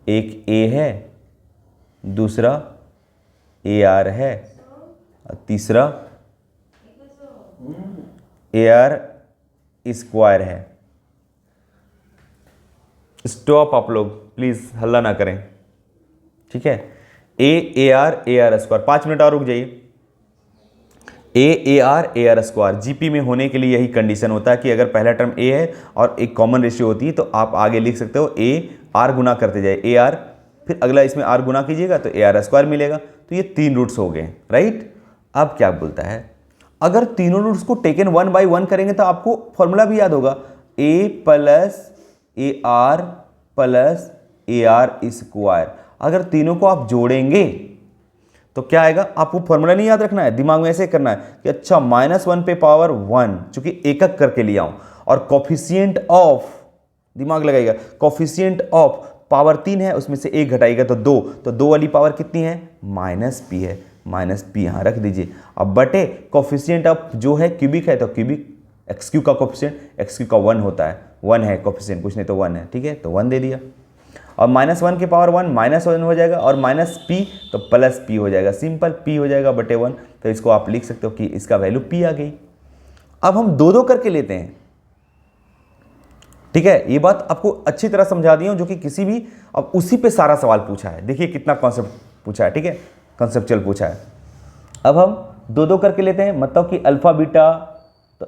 एक ए है, दूसरा ए आर है, और तीसरा ए आर स्क्वायर है। स्टॉप आप लोग प्लीज, हल्ला ना करें, ठीक है। ए आर स्क्वायर, 5 मिनट और रुक जाइए। ए आर स्क्वायर जीपी में होने के लिए यही कंडीशन होता है कि अगर पहला टर्म ए है और एक कॉमन रेशियो होती है तो आप आगे लिख सकते हो ए आर गुना करते जाए, ए आर, फिर अगला इसमें आर गुना कीजिएगा तो ए आर स्क्वायर मिलेगा। तो ये 3 रूट्स हो गए, राइट। अब क्या बोलता है, अगर तीनों रूट्स को टेकन 1 बाई 1 करेंगे तो आपको फॉर्मूला भी याद होगा, A plus A R plus A R square. अगर तीनों को आप जोड़ेंगे तो क्या आएगा, आपको फॉर्मूला नहीं याद रखना है, दिमाग में ऐसे करना है कि अच्छा -1 पे पावर 1, चूंकि एकक करके लिया हूं, और कोफिशिएंट ऑफ, दिमाग लगाइएगा, कोफिशिएंट ऑफ पावर 3 है, उसमें से 1 घटाइएगा तो 2, तो 2 वाली पावर कितनी है, -p है, -p यहां रख दीजिए। अब बटे कोफिशिएंट ऑफ जो है क्यूबिक है तो क्यूबिक, एक्स क्यू का कोफिशिएंट एक्स क्यू का 1 होता है, 1 है कोफिशिएंट, कुछ नहीं तो 1 है, ठीक है, तो 1 दे दिया। और -1 के पावर 1 -1 हो जाएगा, और -p तो +p हो जाएगा, सिंपल p हो जाएगा बटे 1। तो इसको आप लिख सकते हो कि इसका वैल्यू p आ गई। अब हम 2-2 करके लेते हैं, ठीक है। ये बात आपको अच्छी तरह समझा दी हूं, जो कि किसी भी, अब उसी पे सारा सवाल पूछा है, देखिए कितना कॉन्सेप्ट पूछा है, ठीक है, कॉन्सेप्चुअल पूछा है। अब हम 2-2 करके लेते हैं, मतलब कि अल्फा बीटा, तो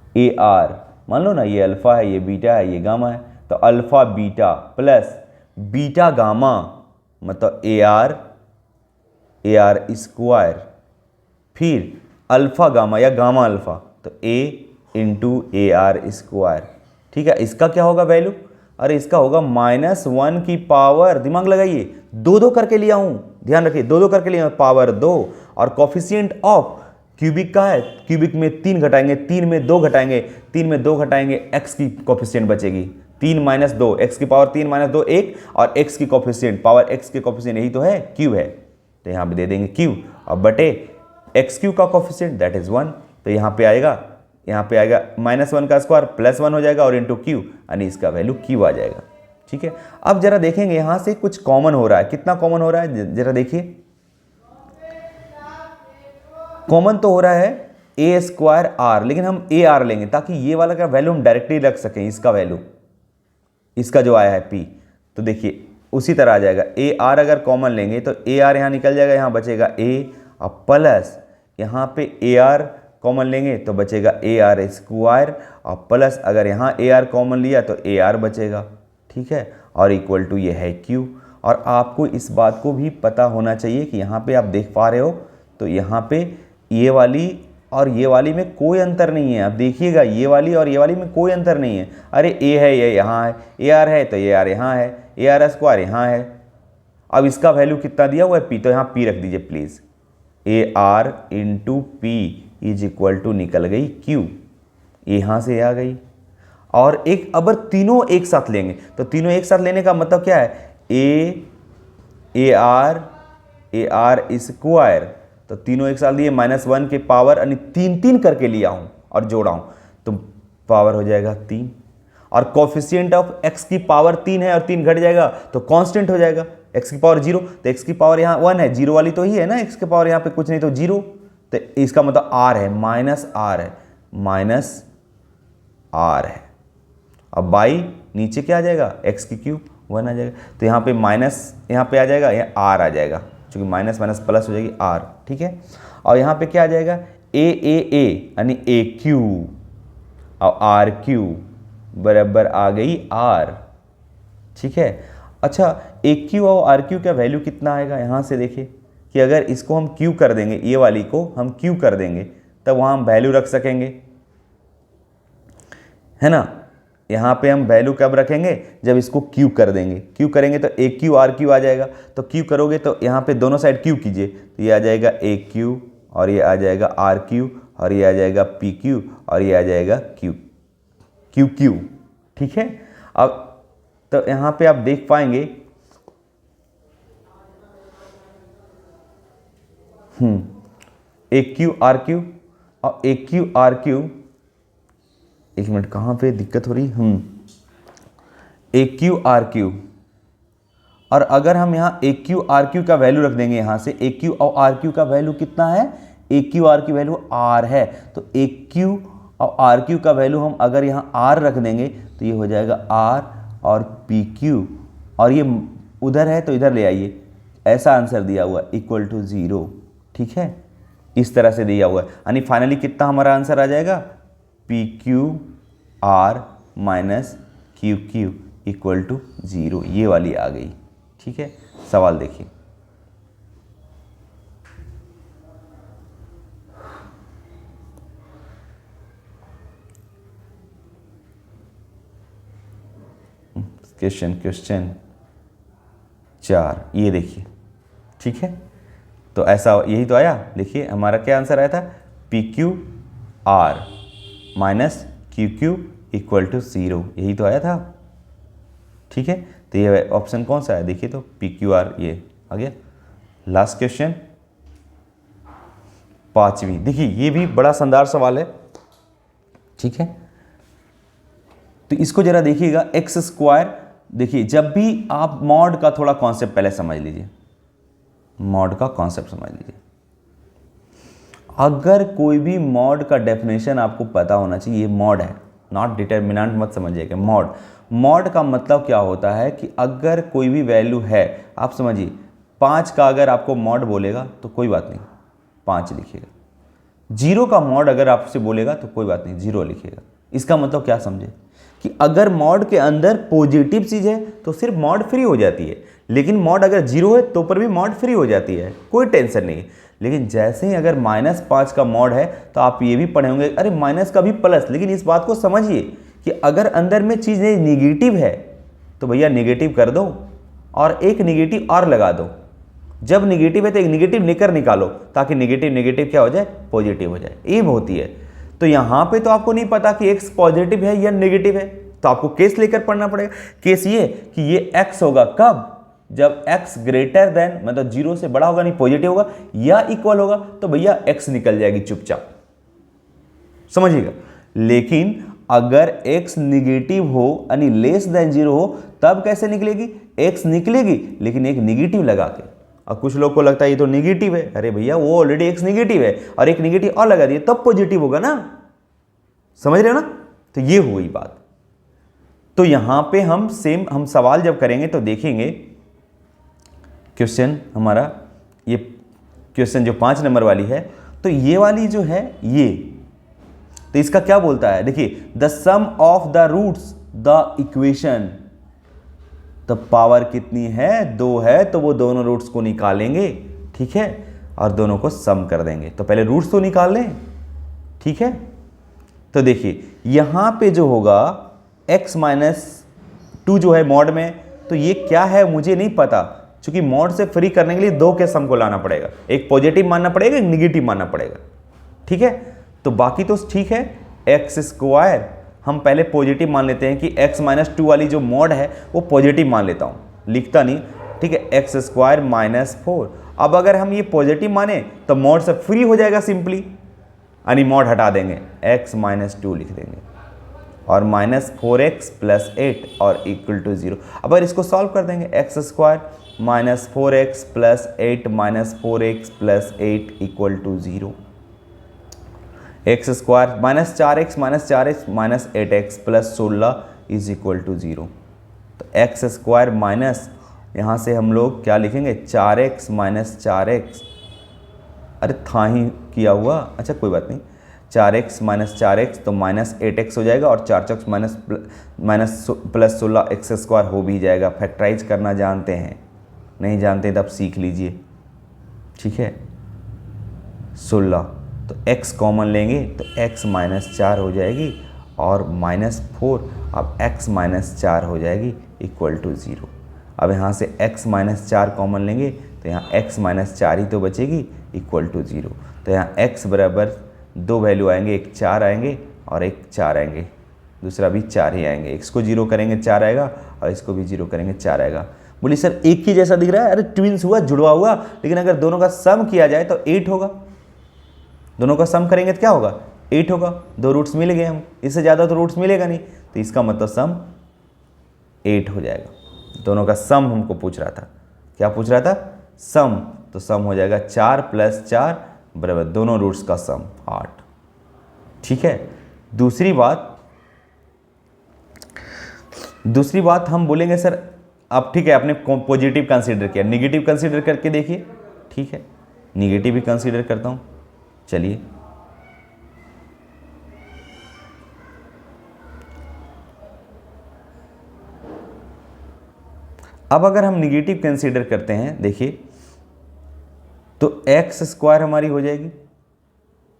ए आर, मान लो ना ये अल्फा है, ये बीटा है, ये गामा है, तो alpha beta plus beta gamma, मतलब ए आर स्क्वायर, फिर अल्फा गामा या गामा अल्फा, तो ए इंटू ए आर स्क्वायर, ठीक है। इसका क्या होगा वैल्यू, अरे इसका होगा -1 की पावर, दिमाग लगाइए, 2-2 करके लिया हूं, ध्यान रखिए, 2-2 करके लिया हूं, पावर 2, और कोफिशिएंट ऑफ क्यूबिक का है, क्यूबिक में 3 घटाएंगे, 3 में 2 घटाएंगे, 3 में 2 घटाएंगे, एक्स की कोफिशिएंट बचेगी, 3 - 2, एक्स की पावर 3 - 2 1, और एक्स की कोफिशिएंट, पावर एक्स की कोफिशिएंट यही तो है, क्यू है, तो यहाँ पे दे देंगे क्यू, और बटे एक्स क्यू का कोफिशिएंट दैट इज 1, तो यहाँ पे आएगा -1 का स्क्वायर +1 हो जाएगा, और इंटू क्यू, यानी इसका वैल्यू क्यू आ जाएगा, ठीक है। अब जरा देखेंगे यहाँ से कुछ कॉमन हो रहा है, कितना कॉमन हो रहा है जरा देखिए, कॉमन तो हो रहा है ए स्क्वायर आर, लेकिन हम ए आर लेंगे ताकि ये वाला का वैल्यू हम डायरेक्टली रख सकें, इसका वैल्यू, इसका जो आया है पी, तो देखिए उसी तरह आ जाएगा, ए आर अगर कॉमन लेंगे तो ए आर यहाँ निकल जाएगा, यहाँ बचेगा ए, और प्लस यहाँ पे ए आर कॉमन लेंगे तो बचेगा ए आर स्क्वायर, और प्लस अगर यहाँ ए आर कॉमन लिया तो ए आर बचेगा, ठीक है, और इक्वल टू ये है क्यू। और आपको इस बात को भी पता होना चाहिए कि यहाँ पे आप देख पा रहे हो, तो यहाँ पे ये वाली और ये वाली में कोई अंतर नहीं है। आप देखिएगा ये वाली और ये वाली में कोई अंतर नहीं है। अरे ए है ये यहाँ है, ए आर है तो ए आर यहाँ है, ए आर स्क्वायर यहाँ है। अब इसका वैल्यू कितना दिया हुआ है पी, तो यहाँ पी रख दीजिए please. A R into P is equal to निकल गई क्यू, यहाँ से आ गई। और एक अगर तीनों एक साथ लेंगे तो तीनों एक साथ लेने का मतलब क्या है, ए आर स्क्वायर, तो तीनों एक साथ लिए -1 के पावर यानी 3 करके लिया हूँ और जोड़ा हूँ तो पावर हो जाएगा 3। और कोफिशिएंट ऑफ x की पावर 3 है और 3 घट जाएगा तो कांस्टेंट हो जाएगा, x की पावर 0, तो x की पावर यहाँ 1 है, 0 वाली तो ही है ना, x की पावर यहाँ पे कुछ नहीं तो 0, तो इसका मतलब r है, -r है, -r है। अब बाई नीचे क्या आ जाएगा, x की क्यूब 1 आ जाएगा, तो यहाँ पे माइनस यहाँ पे आ जाएगा, यहाँ r आ जाएगा, क्योंकि माइनस माइनस प्लस हो जाएगी r, ठीक है। और यहाँ पे क्या आ जाएगा, a यानी a क्यू और r क्यू बराबर आ गई r, ठीक है। अच्छा a क्यू और r क्यू का वैल्यू कितना आएगा, यहाँ से देखिए कि अगर इसको हम क्यू कर देंगे, ये वाली को हम क्यू कर देंगे तब वहाँ हम वैल्यू रख सकेंगे, है ना। यहाँ पे हम वैल्यू कब रखेंगे, जब इसको क्यू कर देंगे, क्यू करेंगे तो ए क्यू आर क्यू आ जाएगा, तो क्यू करोगे तो यहाँ पे दोनों साइड क्यू कीजिए तो ये आ जाएगा ए क्यू और ये आ जाएगा आर क्यू और ये आ जाएगा पी क्यू और ये आ जाएगा क्यू क्यू, ठीक है। अब तो यहाँ पे आप देख पाएंगे ए क्यू आर क्यू और ए क्यू आर क्यू, एक मिनट कहाँ पे दिक्कत हो रही, ए क्यू आर क्यू, और अगर हम यहाँ ए क्यू आर क्यू का वैल्यू रख देंगे, यहाँ से ए क्यू और आर क्यू का वैल्यू कितना है, ए क्यू आर की वैल्यू आर है, तो ए क्यू और आर क्यू का वैल्यू हम अगर यहाँ आर रख देंगे तो ये हो जाएगा आर और पी क्यू, और ये उधर है तो इधर ले आइए, ऐसा आंसर दिया हुआ इक्वल टू 0, ठीक है, इस तरह से दिया हुआ है। यानी फाइनली कितना हमारा आंसर आ जाएगा, P Q R minus Q Q equal to 0, ये वाली आ गई, ठीक है। सवाल देखिए, क्वेश्चन 4, ये देखिए, ठीक है। तो ऐसा यही तो आया, देखिए हमारा क्या आंसर आया था, P Q R minus Q Q equal to 0, यही तो आया था, ठीक है। तो ये ऑप्शन कौन सा है, देखिए तो पी क्यू आर, ये आ गया। लास्ट क्वेश्चन 5वीं, देखिए ये भी बड़ा शानदार सवाल है, ठीक है। तो इसको जरा देखिएगा, एक्स स्क्वायर, देखिए जब भी आप मॉड का थोड़ा कॉन्सेप्ट पहले समझ लीजिए, मॉड का कॉन्सेप्ट समझ लीजिए। अगर कोई भी मॉड का डेफिनेशन आपको पता होना चाहिए, ये मॉड है, नॉट डिटर्मिनेंट मत समझिएगा, मॉड का मतलब क्या होता है कि अगर कोई भी वैल्यू है, आप समझिए 5 का अगर आपको मॉड बोलेगा तो कोई बात नहीं 5 लिखिएगा, 0 का मॉड अगर आपसे बोलेगा तो कोई बात नहीं 0 लिखिएगा। इसका मतलब क्या समझे कि अगर मॉड के अंदर पॉजिटिव चीज़ है तो सिर्फ मॉड फ्री हो जाती है, लेकिन मॉड अगर 0 है तो पर भी मॉड फ्री हो जाती है, कोई टेंशन नहीं है। लेकिन जैसे ही अगर -5 का मॉड है तो आप ये भी पढ़े होंगे, अरे माइनस का भी प्लस, लेकिन इस बात को समझिए कि अगर अंदर में चीज़ निगेटिव है तो भैया निगेटिव कर दो और एक निगेटिव और लगा दो, जब निगेटिव है तो एक निगेटिव लेकर निकालो ताकि निगेटिव क्या हो जाए, पॉजिटिव हो जाए, ये होती है। तो यहाँ पे तो आपको नहीं पता कि x पॉजिटिव है या नेगेटिव है, तो आपको केस लेकर पढ़ना पड़ेगा। केस ये कि ये x होगा कब, जब x ग्रेटर देन मतलब 0 से बड़ा होगा, नहीं पॉजिटिव होगा या इक्वल होगा, तो भैया x निकल जाएगी चुपचाप, समझिएगा। लेकिन अगर x निगेटिव हो यानी लेस देन 0 हो तब कैसे निकलेगी, x निकलेगी लेकिन एक निगेटिव लगा के। अब कुछ लोग को लगता है ये तो निगेटिव है, अरे भैया वो ऑलरेडी x निगेटिव है और एक निगेटिव और लगा दिए तब पॉजिटिव होगा ना, समझ रहे हो ना। तो ये हुई बात। तो यहां पे हम सवाल जब करेंगे तो देखेंगे क्वेश्चन हमारा, ये क्वेश्चन जो 5 नंबर वाली है, तो ये वाली जो है ये, तो इसका क्या बोलता है, देखिए the sum of the roots the equation, तो पावर कितनी है, 2 है, तो वो दोनों रूट्स को निकालेंगे, ठीक है, और दोनों को सम कर देंगे। तो पहले रूट्स तो निकाल लें, ठीक है। तो देखिए यहाँ पे जो होगा x माइनस 2 जो है मॉड में, तो ये क्या है मुझे नहीं पता, क्योंकि मॉड से फ्री करने के लिए दो के सम को लाना पड़ेगा, एक पॉजिटिव मानना पड़ेगा, एक निगेटिव मानना पड़ेगा। ठीक है, तो बाकी तो ठीक है। एक्स स्क्वायर हम पहले पॉजिटिव मान लेते हैं कि x माइनस 2 वाली जो मॉड है वो पॉजिटिव मान लेता हूँ, लिखता नहीं। ठीक है, एक्स स्क्वायर माइनस 4। अब अगर हम ये पॉजिटिव माने तो मॉड से फ्री हो जाएगा सिंपली, यानी मॉड हटा देंगे, x माइनस 2 लिख देंगे और माइनस 4x प्लस 8 और इक्वल टू 0। अब अगर इसको सॉल्व कर देंगे, X square minus 4x plus 8 minus 4x plus 8 equal to 0। X square minus 4x माइनस 8x plus 16 is equal to 0। तो एक्स स्क्वायर माइनस यहाँ से हम लोग क्या लिखेंगे, 4x माइनस 4x, अरे था ही किया हुआ, अच्छा कोई बात नहीं, 4x माइनस 4x तो माइनस 8x हो जाएगा और 4x minus plus 16 x square हो भी जाएगा। फैक्टराइज करना जानते हैं, नहीं जानते तब सीख लीजिए। ठीक है, 16 तो x कॉमन लेंगे तो x माइनस 4 हो जाएगी और माइनस 4, अब x माइनस 4 हो जाएगी इक्वल टू 0। अब यहाँ से x माइनस 4 कॉमन लेंगे तो यहाँ x माइनस 4 ही तो बचेगी इक्वल टू 0। तो यहाँ x बराबर दो वैल्यू आएंगे, एक 4 आएंगे और एक 4 आएंगे, दूसरा भी 4 ही आएंगे। x को 0 करेंगे 4 आएगा और इसको भी 0 करेंगे 4 आएगा। बोलिए सर एक ही जैसा दिख रहा है, अरे ट्विंस हुआ, जुड़वा हुआ, लेकिन अगर दोनों का सम किया जाए तो 8 होगा। दोनों का सम करेंगे तो क्या होगा, 8 होगा। दो रूट्स मिल गए हम, इससे ज़्यादा तो रूट्स मिलेगा नहीं, तो इसका मतलब सम 8 हो जाएगा। दोनों का सम हमको पूछ रहा था, क्या पूछ रहा था, सम। तो सम हो जाएगा 4 प्लस 4 बराबर दोनों रूट्स का सम 8। ठीक है, दूसरी बात हम बोलेंगे सर, अब ठीक है आपने पॉजिटिव कंसीडर किया, निगेटिव कंसीडर करके देखिए। ठीक है, निगेटिव भी कंसीडर करता हूँ, चलिए। अब अगर हम निगेटिव कंसीडर करते हैं, देखिए तो एक्स स्क्वायर हमारी हो जाएगी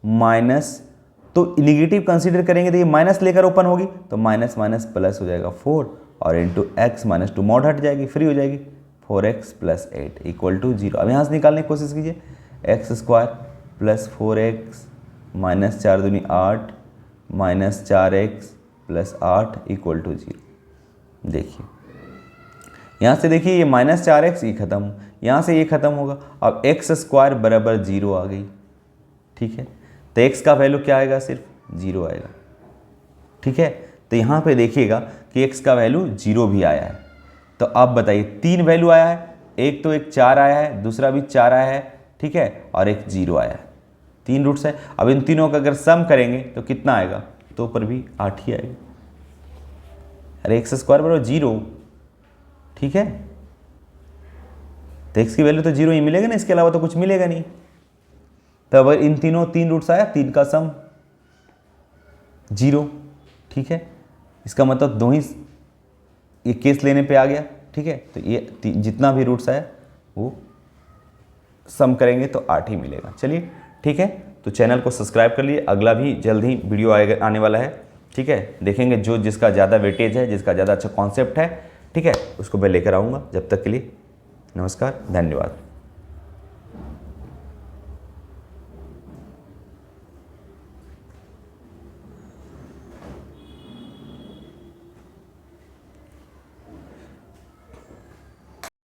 माइनस, तो निगेटिव कंसीडर करेंगे तो ये माइनस लेकर ओपन होगी तो माइनस माइनस प्लस हो जाएगा 4 और इंटू एक्स माइनस 2 मॉड हट जाएगी, फ्री हो जाएगी, 4x प्लस 8 इक्वल टू 0। अब यहाँ से निकालने की कोशिश कीजिए, x square plus 4x minus 4 दूनी 8 minus 4x plus 8 equal to 0। देखिए यहाँ से देखिए ये माइनस 4x ये खत्म, यहाँ से ये खत्म होगा। अब एक्स स्क्वायर बराबर 0 आ गई। ठीक है, तो x का वैल्यू क्या आएगा, सिर्फ 0 आएगा। ठीक है, तो यहाँ पे देखिएगा कि x का वैल्यू 0 भी आया है। तो अब बताइए 3 वैल्यू आया है, एक तो एक 4 आया है, दूसरा भी 4 आया है, ठीक है, और एक 0 आया है। 3 रूट्स है। अब इन तीनों का अगर सम करेंगे तो कितना आएगा, तो ऊपर भी 8 ही आएगा। अरे एक्स स्क्वायर बराबर 0। ठीक है, तो x की वैल्यू तो 0 ही मिलेगा ना, इसके अलावा तो कुछ मिलेगा नहीं। तो अब इन तीन रूट्स आया, 3 का सम 0। ठीक है, इसका मतलब दो ही ये केस लेने पे आ गया। ठीक है, तो ये जितना भी रूट्स आया वो सम करेंगे तो 8 ही मिलेगा। चलिए ठीक है, तो चैनल को सब्सक्राइब कर लिए, अगला भी जल्द ही वीडियो आने वाला है। ठीक है, देखेंगे जो जिसका ज़्यादा वेटेज है, जिसका ज़्यादा अच्छा कॉन्सेप्ट है, ठीक है, उसको मैं लेकर आऊँगा। जब तक के लिए नमस्कार, धन्यवाद।